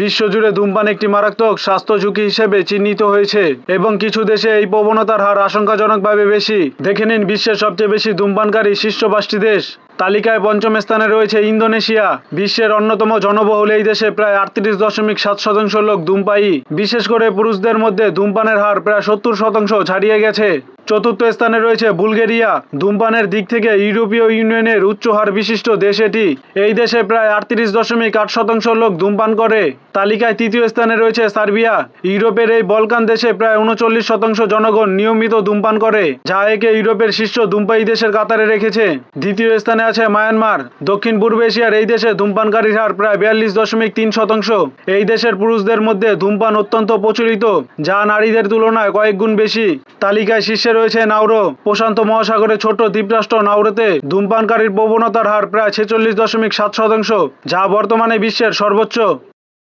বিশ্বজুড়ে ধূমপান একটি মারাত্মক স্বাস্থ্য ঝুঁকি হিসেবে চিহ্নিত হয়েছে এবং কিছু দেশে এই প্রবণতার হার আশঙ্কাজনকভাবে বেশি। দেখে নিন বিশ্বের সবচেয়ে বেশি ধূমপানকারী শীর্ষ 5টি দেশ। তালিকায় পঞ্চম স্থানে রয়েছে ইন্দোনেশিয়া। বিশ্বের অন্যতম জনবহুল এই দেশে প্রায় 38.7% লোক ধূমপায়ী। বিশেষ করে পুরুষদের মধ্যে ধূমপানের হার প্রায় 70% ছাড়িয়ে গেছে। চতুর্থ স্থানে রয়েছে বুলগেরিয়া। ধূমপানের দিক থেকে ইউরোপীয় ইউনিয়নের উচ্চ হার বিশিষ্ট দেশ এটি। এই দেশে প্রায় 38.8% লোক ধূমপান করে। তালিকায় তৃতীয় স্থানে রয়েছে সার্বিয়া। ইউরোপের এই বলকান দেশে প্রায় 39% জনগণ নিয়মিত ধূমপান করে, যা একে ইউরোপের শীর্ষ ধূমপায়ী দেশের কাতারে রেখেছে। দ্বিতীয় স্থানে আছে মায়ানমার। দক্ষিণ পূর্ব এশিয়ার এই দেশে ধূমপানকারীর হার প্রায় 42.3%। এই দেশের পুরুষদের মধ্যে ধূমপান অত্যন্ত প্রচলিত, যা নারীদের তুলনায় কয়েক গুণ বেশি। তালিকায় শীর্ষে রয়েছে নাউরু। প্রশান্ত মহাসাগরের ছোট্ট দ্বীপরাষ্ট্র নাউরুতে ধূমপানকারীর প্রবণতার হার প্রায় 46.7%, যা বর্তমানে বিশ্বের সর্বোচ্চ।